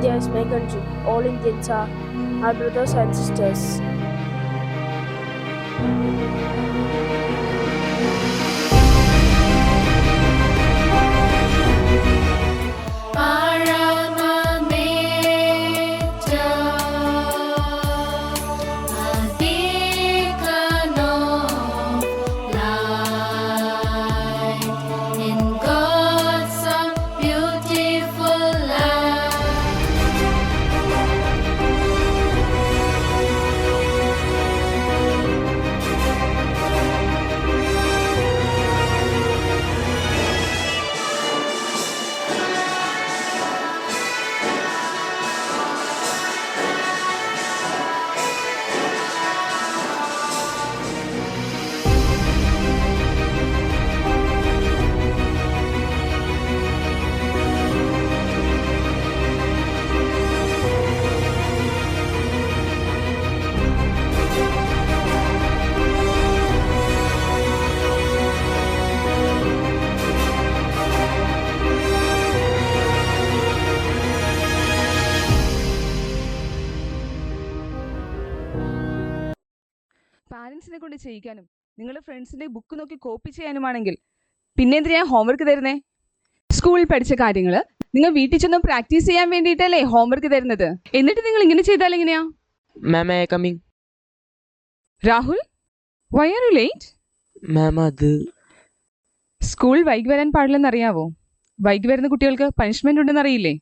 India is my country. All Indians are our brothers and sisters. പാരൻസിനെ കൊണ്ട് ചെയ്യിക്കാനും നിങ്ങളുടെ ഫ്രണ്ട്സിന്റെ book നോക്കി കോപ്പി ചെയ്യാനുമാണെങ്കിൽ പിന്നെ എന്തിനാ ഹോംവർക്ക് തരുന്നേ? സ്കൂളിൽ പഠിച്ച കാര്യങ്ങൾ നിങ്ങൾ വീട്ടിൽ ചെന്ന് പ്രാക്ടീസ് ചെയ്യാൻ വേണ്ടിയിട്ടല്ലേ ഹോംവർക്ക് തരുന്നത്. എന്നിട്ട് നിങ്ങൾ ഇങ്ങനെ ചെയ്താൽ എങ്ങനെയാ? Rahul, why are you late? അത് സ്കൂൾ വൈകി വരാൻ പാടില്ലെന്ന് അറിയാവോ? വൈകി വരുന്ന കുട്ടികൾക്ക് പണിഷ്മെന്റ് ഉണ്ടെന്ന് അറിയില്ലേ?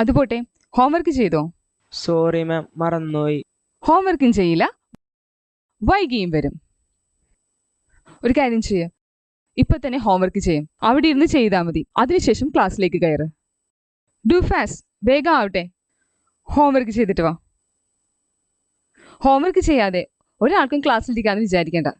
അതുപോട്ടെ, ഹോംവർക്ക് ചെയ്തോ? സോറി മാം, മറന്നുപോയി. ഹോംവർക്കും ചെയ്യില്ല, വൈകിയും വരും. ഒരു കാര്യം ചെയ്യ, ഇപ്പൊ തന്നെ ഹോംവർക്ക് ചെയ്യും. അവിടെ ഇരുന്ന് ചെയ്താൽ മതി. അതിനുശേഷം ക്ലാസ്സിലേക്ക് കയറ്. ഡു ഫാസ്റ്റ്, വേഗം ആവട്ടെ. ഹോംവർക്ക് ചെയ്തിട്ട് വാ. ഹോംവർക്ക് ചെയ്യാതെ ഒരാൾക്കും ക്ലാസ്സിലിരിക്കാന്ന് വിചാരിക്കേണ്ട.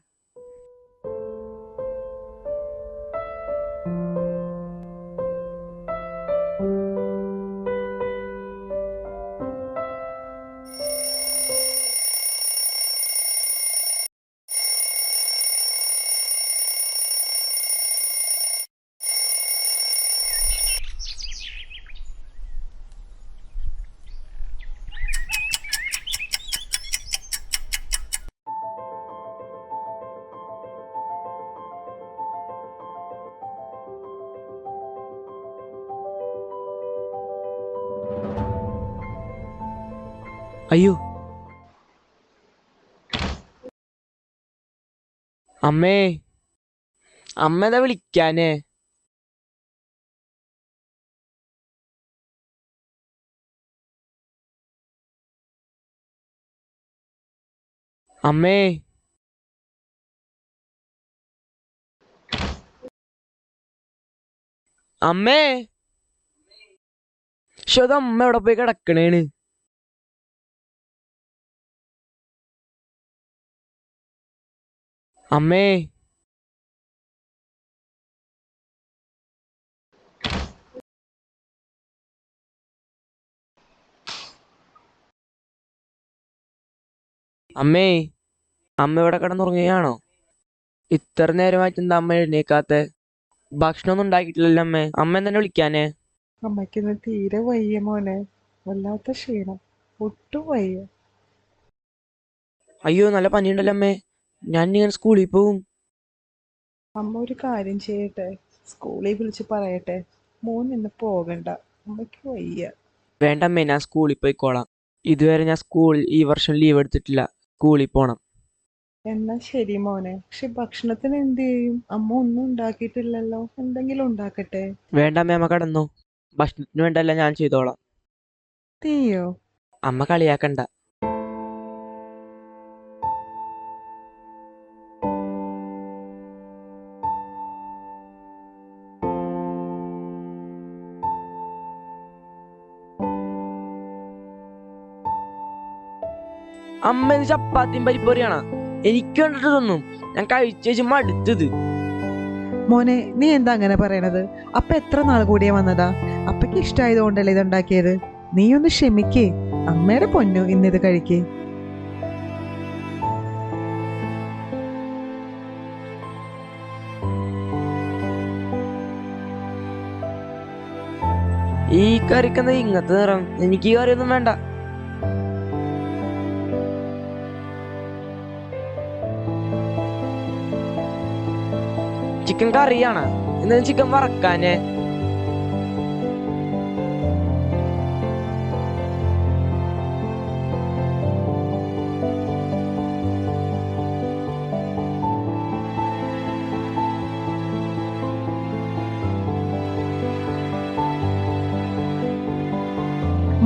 അയ്യോ, അമ്മേ, അമ്മേതാ വിളിക്കാനേ? അമ്മേ, അമ്മേ, അമ്മ എവിടെ പോയി കിടക്കണേണ്? അമ്മേ, അമ്മേ, അമ്മ ഇവിടെ കിടന്നുറങ്ങുകയാണോ? ഇത്ര നേരമായിട്ട് എന്താ അമ്മ എഴുന്നേക്കാത്തെ? ഭക്ഷണമൊന്നും ഉണ്ടാക്കിയിട്ടില്ലല്ലോ അമ്മേ. അമ്മ തന്നെ വിളിക്കാനേ? അമ്മയ്ക്കിന്ന് തീരെ വയ്യ മോനെ, വല്ലാത്ത ക്ഷീണം, ഒട്ടും വയ്യ. അയ്യോ, നല്ല പനിയുണ്ടല്ലോ അമ്മേ. ഞാൻ ഇങ്ങനെ സ്കൂളിൽ പോവും. അമ്മ ഒരു കാര്യം ചെയ്യട്ടെ, സ്കൂളിൽ വിളിച്ച് പറയട്ടെ, മോൻ ഇന്ന് പോകണ്ട, അമ്മയ്ക്ക് വയ്യ. വേണ്ട അമ്മേ, ഞാൻ സ്കൂളിൽ പോയിക്കോളാം. ഇതുവരെ ഞാൻ ഈ വർഷം ലീവ് എടുത്തിട്ടില്ല. സ്കൂളിൽ പോണം. എന്നാ ശരി മോനെ, പക്ഷെ ഭക്ഷണത്തിന് എന്ത് ചെയ്യും? അമ്മ ഒന്നും ഉണ്ടാക്കിയിട്ടില്ലല്ലോ, എന്തെങ്കിലും ഉണ്ടാക്കട്ടെ? വേണ്ട അമ്മേ, അമ്മ കടന്നു. ഭക്ഷണത്തിന് വേണ്ടല്ല, ഞാൻ ചെയ്തോളാം. തീയോ? അമ്മ കളിയാക്കണ്ട. അമ്മ ചപ്പാത്തിയും പരിപ്പറിയാണ് എനിക്ക് കണ്ടിട്ട് തോന്നും. ഞാൻ കഴിച്ചു മടുത്തത്. മോനെ, നീ എന്താ അങ്ങനെ പറയണത്? അപ്പ എത്ര നാൾ കൂടിയാ വന്നതാ? അപ്പയ്ക്ക് ഇഷ്ടമായതുകൊണ്ടല്ലേ ഇതുണ്ടാക്കിയത്? നീ ഒന്ന് ക്ഷമിക്കേ. അമ്മയുടെ പൊന്നു, ഇന്നിത് കഴിക്കേ. ഈ കറിക്കെന്താ ഇങ്ങനത്തെ നിറം? എനിക്ക് ഈ കറിയൊന്നും വേണ്ട. ചിക്കൻ കറിയാണ്, എന്നാ ചിക്കൻ വറക്കാന്.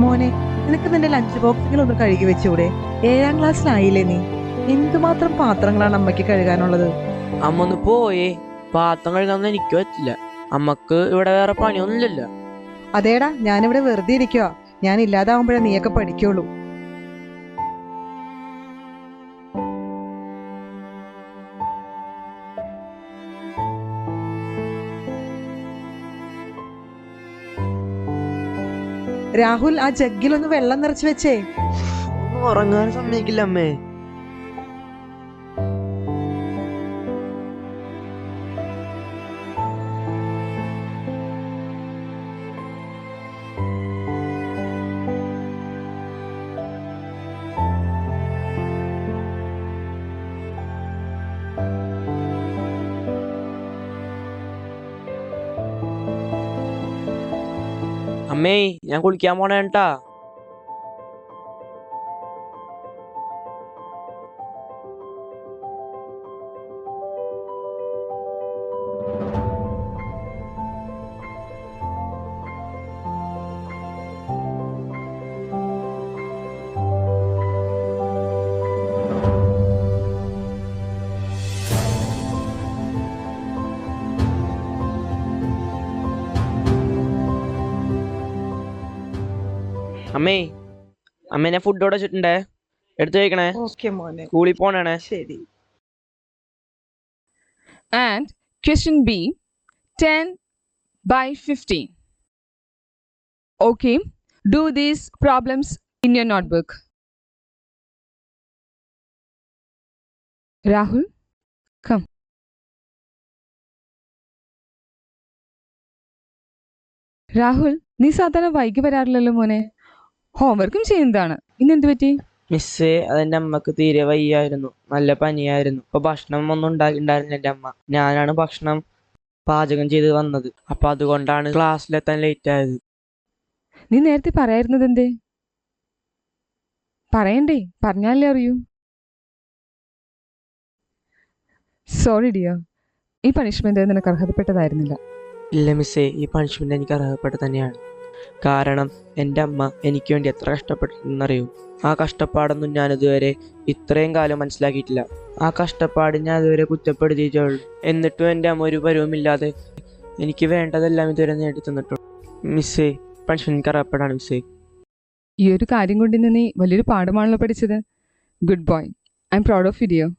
മോനെ, നിനക്ക് നിന്റെ ലഞ്ച് ബോക്സിൽ ഒന്ന് കഴുകി വെച്ചൂടെ? 7ാം ക്ലാസ്സിലായില്ലേ നീ? എന്തുമാത്രം പാത്രങ്ങളാണ് അമ്മയ്ക്ക് കഴുകാനുള്ളത്. അമ്മ ഒന്ന് പോയേ, പാത്രം കഴുകാനൊന്നും എനിക്ക് പറ്റില്ല. അമ്മക്ക് ഇവിടെ വേറെ പണിയൊന്നുമില്ലല്ലോ. അതേടാ, ഞാനിവിടെ വെറുതെ ഇരിക്കുക. ഞാൻ ഇല്ലാതാവുമ്പോഴേ നീയൊക്കെ പഠിക്കുള്ളൂ. രാഹുൽ, ആ ജഗ്ഗിലൊന്ന് വെള്ളം നിറച്ച് വെച്ചേ. ഒന്നും ഉറങ്ങാൻ സമ്മതിക്കില്ല അമ്മേ. അമ്മേ, ഞാൻ കുളിക്കാൻ പോണേട്ടാ. അമ്മേ, അമ്മേ ഞാൻ ഫുഡ് ഇവിടെ വെച്ചിട്ടുണ്ടേ, എടുത്തു കഴിക്കണേ. ഓക്കെ മോനെ, സ്കൂളിൽ പോണേ. ശരി. And question B, 10/15. Okay, do these problems in your notebook. Rahul, come. Rahul, നീ സാധാരണ വൈകി വരാറില്ലല്ലോ മോനെ. ഹോംവർക്കും ചെയ്യുന്നതാണ്, ഇന്ന് എന്ത് പറ്റി? മിസ്സേ, അതെന്റെ അമ്മക്ക് തീരെ വയ്യായിരുന്നു, നല്ല പനിയായിരുന്നു. ഇപ്പൊ ഭക്ഷണം ഒന്നും ഉണ്ടാക്കിണ്ടായിരുന്നില്ല എന്റെ അമ്മ. ഞാനാണ് ഭക്ഷണം പാചകം ചെയ്ത് വന്നത്. അപ്പൊ അതുകൊണ്ടാണ് ക്ലാസ്സിലെത്താൻ ലേറ്റ് ആയത്. നീ നേരത്തെ പറയായിരുന്നത് എന്തേ? പറയണ്ടേ, പറഞ്ഞാലേ അറിയൂ. സോറി ഡിയർ, ഈ പണിഷ്മെന്റ് നിനക്ക് അർഹതപ്പെട്ടതായിരുന്നില്ല. ഇല്ല മിസ്സേ, ഈ പണിഷ്മെന്റ് എനിക്ക് അർഹതപ്പെട്ട തന്നെയാണ്. കാരണം എൻ്റെ അമ്മ എനിക്ക് വേണ്ടി എത്ര കഷ്ടപ്പെട്ടിട്ടുണ്ടെന്നറിയൂ. ആ കഷ്ടപ്പാടൊന്നും ഞാനിതുവരെ ഇത്രയും കാലം മനസ്സിലാക്കിയിട്ടില്ല. ആ കഷ്ടപ്പാട് ഞാൻ ഇതുവരെ കുറ്റപ്പെടുത്തിയിട്ടുള്ളൂ. എന്നിട്ടും എൻ്റെ അമ്മ ഒരു പരുവമില്ലാതെ എനിക്ക് വേണ്ടതെല്ലാം ഇതുവരെ നേടി തന്നിട്ടുണ്ട്. മിസ്സേ, പണിഷ്മെന്റ് എനിക്ക് അർഹതപ്പെടാണ് മിസ്സേ. ഈ ഒരു കാര്യം കൊണ്ട് ഇന്ന് നീ വലിയൊരു പാഠമാണല്ലോ പഠിച്ചത്. Good boy, I am proud of you dear.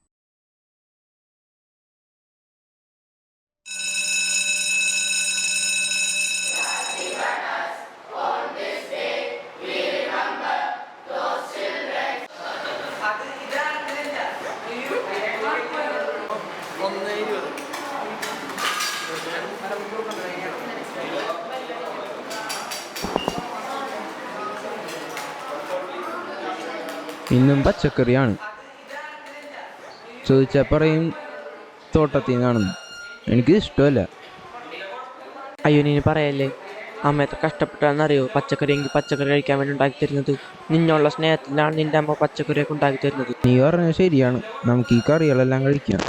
ഇന്നും പച്ചക്കറിയാണ്. ചോദിച്ചാൽ പറയും തോട്ടത്തിൽ നിന്നാണെന്ന്. എനിക്കിത് ഇഷ്ടമല്ല. അയ്യോ, നീ പറയല്ലേ. അമ്മ എത്ര കഷ്ടപ്പെട്ടാണെന്നറിയോ പച്ചക്കറി എങ്കിൽ പച്ചക്കറി കഴിക്കാൻ വേണ്ടി ഉണ്ടാക്കി തരുന്നത്. നിന്നുള്ള സ്നേഹത്തിലാണ് നിന്റെ അമ്മ പച്ചക്കറിയൊക്കെ ഉണ്ടാക്കി തരുന്നത്. നീ പറഞ്ഞത് ശരിയാണ്, നമുക്ക് ഈ കറികളെല്ലാം കഴിക്കാം.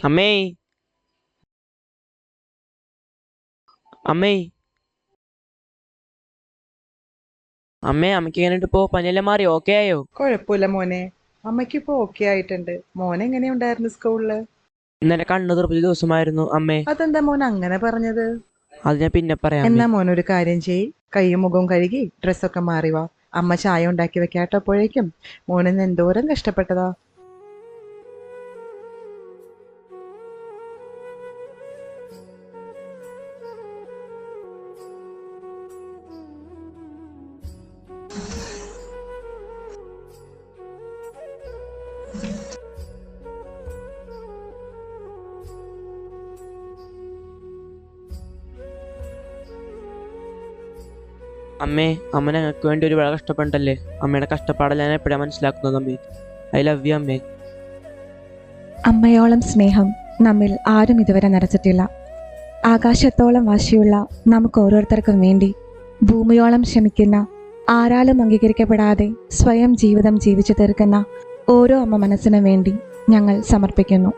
അമ്മേ, അമ്മേ, അമ്മേ, അമ്മയ്ക്ക് എങ്ങനെയുണ്ട് ഇപ്പോ? പനിയെല്ലാം മാറി, ഓക്കെ ആയോ? കുഴപ്പമില്ല മോനെ, അമ്മയ്ക്കിപ്പോ ഓക്കെ ആയിട്ടുണ്ട്. മോൻ എങ്ങനെയുണ്ടായിരുന്നു സ്കൂളില്? ഇന്നലെ കണ്ണു തുറപ്പിച്ച ദിവസമായിരുന്നു അമ്മേ. അതെന്താ മോൻ അങ്ങനെ പറഞ്ഞത്? അത് ഞാൻ പിന്നെ പറയാം. എന്നാ മോനൊരു കാര്യം ചെയ്യ്, കൈയും മുഖവും കഴുകി ഡ്രസ്സൊക്കെ മാറി വാ. അമ്മ ചായ ഉണ്ടാക്കി വെക്കാട്ടോ. അപ്പോഴേക്കും മോനിന്ന് എന്തോരം കഷ്ടപ്പെട്ടതാ. അമ്മേ, അമ്മ ഞങ്ങൾക്ക് വേണ്ടി ഒരുപാട് കഷ്ടപ്പെടണ്ടല്ലേ. അമ്മയുടെ കഷ്ടപ്പാടെല്ലാം ഞാൻ എപ്പോഴാണ് മനസ്സിലാക്കുന്നത് അമ്മേ. ഐ ലവ് യു അമ്മേ. അമ്മയോളം സ്നേഹം നമ്മിൽ ആരും ഇതുവരെ നിറച്ചിട്ടില്ല. ആകാശത്തോളം വാശിയുള്ള നമുക്ക് ഓരോരുത്തർക്കും വേണ്ടി ഭൂമിയോളം ക്ഷമിക്കുന്ന, ആരാലും അംഗീകരിക്കപ്പെടാതെ സ്വയം ജീവിതം ജീവിച്ചു തീർക്കുന്ന ഓരോ അമ്മ മനസ്സിനു വേണ്ടി ഞങ്ങൾ സമർപ്പിക്കുന്നു.